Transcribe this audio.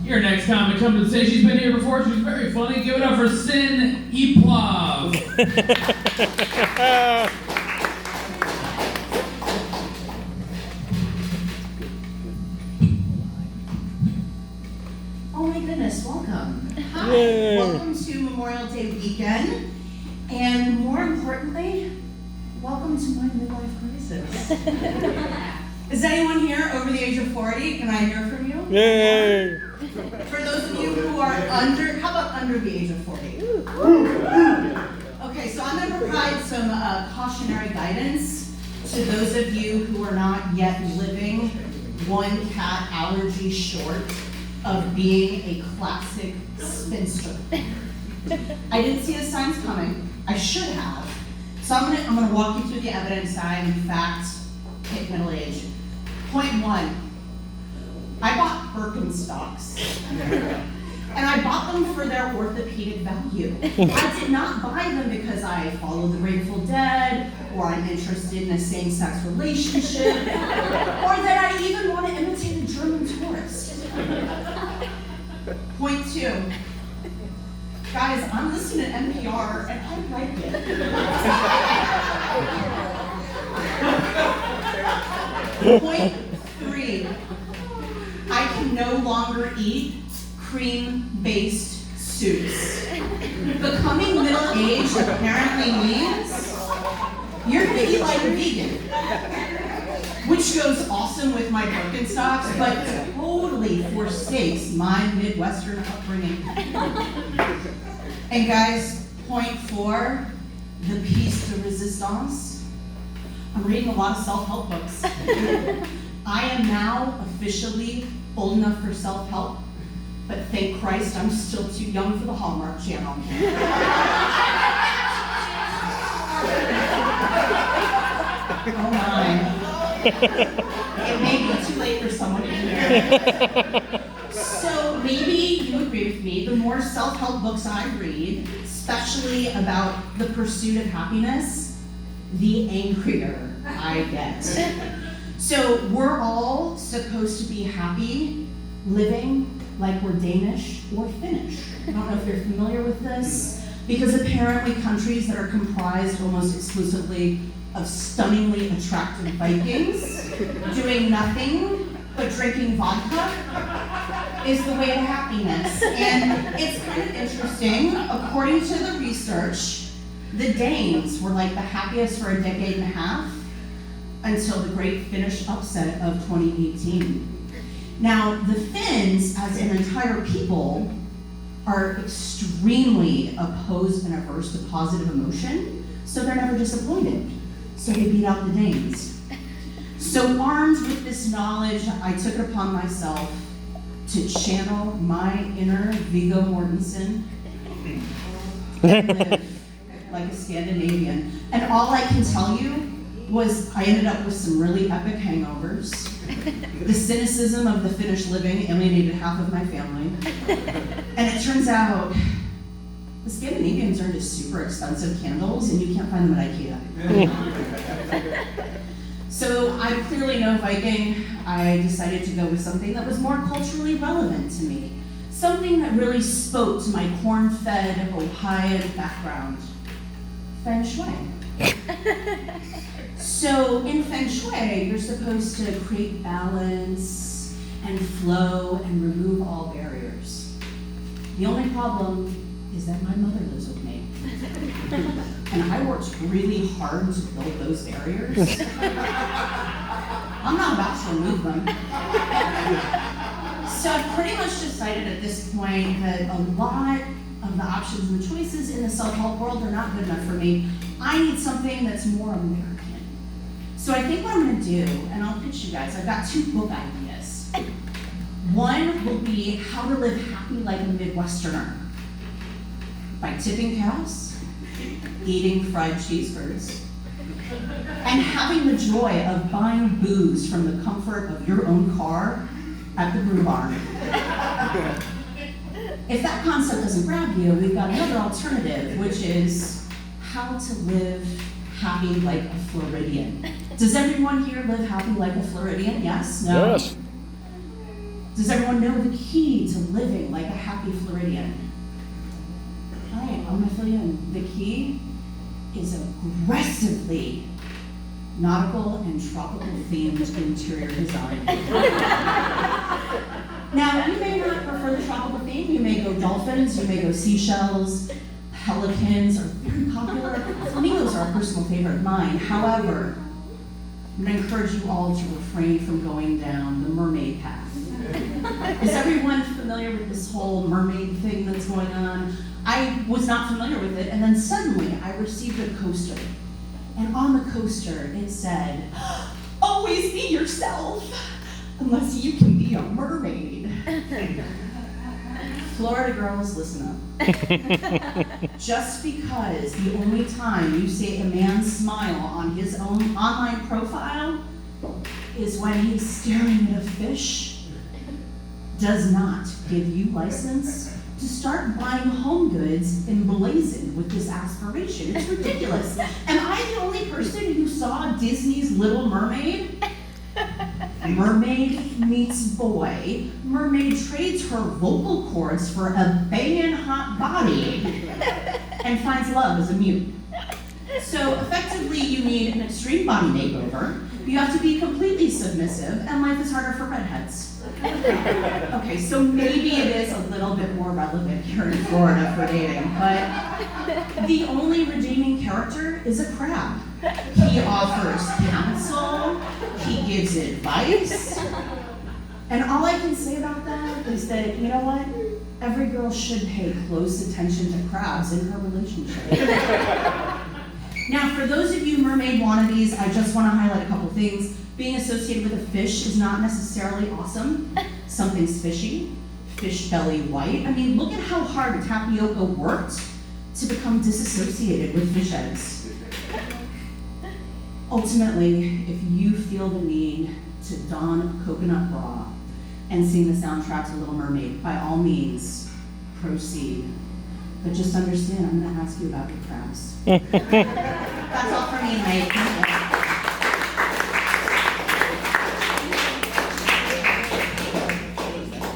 Your next comic come to say she's been here before. She's very funny. Give it up for Cyn Epler. Oh my goodness, welcome. Hi, Yay. Welcome to Memorial Day weekend, and more importantly, welcome to my midlife crisis. Is anyone here over the age of 40? Can I hear from you? Yay! For those of you who are how about under the age of 40? Okay, so I'm going to provide some cautionary guidance to those of you who are not yet living one cat allergy short of being a classic spinster. I didn't see the signs coming. I should have. So I'm gonna walk you through the evidence I in fact hit middle age. Point one, I bought Birkenstocks. And I bought them for their orthopedic value. I did not buy them because I follow the Grateful Dead, or I'm interested in a same-sex relationship, or that I even want to imitate a German tourist. Point two, guys, I'm listening to NPR and I like it. Point three, I can no longer eat cream-based soups. Becoming middle-aged apparently means you're gonna eat like a vegan, which goes awesome with my Birkenstocks, but totally forsakes my Midwestern upbringing. And guys, point four, the piece de resistance. I'm reading a lot of self-help books. I am now officially old enough for self-help, but thank Christ I'm still too young for the Hallmark Channel. Oh my. It may be too late for someone to hear. So maybe you agree with me, the more self-help books I read, especially about the pursuit of happiness, the angrier I get. So we're all supposed to be happy, living like we're Danish or Finnish. I don't know if you're familiar with this, because apparently countries that are comprised almost exclusively of stunningly attractive Vikings doing nothing but drinking vodka is the way to happiness. And it's kind of interesting, according to the research, the Danes were like the happiest for a decade and a half until the great Finnish upset of 2018. Now, the Finns, as an entire people, are extremely opposed and averse to positive emotion, so they're never disappointed. So they beat out the Danes. So armed with this knowledge, I took it upon myself to channel my inner Viggo Mortensen and live like a Scandinavian. And all I can tell you was I ended up with some really epic hangovers. The cynicism of the Finnish living alienated half of my family. And it turns out the Scandinavians are into super expensive candles and you can't find them at IKEA. So I'm clearly no Viking. I decided to go with something that was more culturally relevant to me. Something that really spoke to my corn-fed Ohioan background. Feng Shui. So in Feng Shui, you're supposed to create balance and flow and remove all barriers. The only problem is that my mother lives with me. And I worked really hard to build those barriers. I'm not about to remove them. So I've pretty much decided at this point that a lot of the options and the choices in the self-help world are not good enough for me. I need something that's more American. So I think what I'm gonna do, and I'll pitch you guys, I've got two book ideas. One will be How to Live Happy Like a Midwesterner by tipping cows, eating fried cheeseburgers, and having the joy of buying booze from the comfort of your own car at the brew barn. If that concept doesn't grab you, we've got another alternative, which is How to Live Happy Like a Floridian. Does everyone here live happy like a Floridian? Yes? No? Yes. Does everyone know the key to living like a happy Floridian? All right, I'm gonna fill you in. The key is aggressively nautical and tropical themed interior design. Now, you may not prefer the tropical theme. You may go dolphins, you may go seashells, pelicans are very popular. Flamingos are a personal favorite of mine. However, I'm gonna encourage you all to refrain from going down the mermaid path. Is everyone familiar with this whole mermaid thing that's going on? I was not familiar with it, and then suddenly I received a coaster. And on the coaster, it said, always be yourself, unless you can be a mermaid. Florida girls, listen up. Just because the only time you see a man smile on his own online profile is when he's staring at a fish does not give you license to start buying home goods emblazoned with this aspiration. It's ridiculous. Am I the only person who saw Disney's Little Mermaid? Mermaid meets boy. Mermaid trades her vocal cords for a banging hot body and finds love as a mute. So effectively, you need an extreme body makeover. You have to be completely submissive, and life is harder for redheads. Okay, so maybe it is a little bit more relevant here in Florida for dating, but the only redeeming character is a crab. He offers counsel, he gives advice, and all I can say about that is that, you know what? Every girl should pay close attention to crabs in her relationship. Now, for those of you mermaid wannabes, I just want to highlight a couple things. Being associated with a fish is not necessarily awesome. Something's fishy, fish belly white. I mean, look at how hard tapioca worked to become disassociated with fish eggs. Ultimately, if you feel the need to don a coconut bra and sing the soundtrack to Little Mermaid, by all means, proceed. But just understand, I'm gonna ask you about your crabs. That's all for me, mate.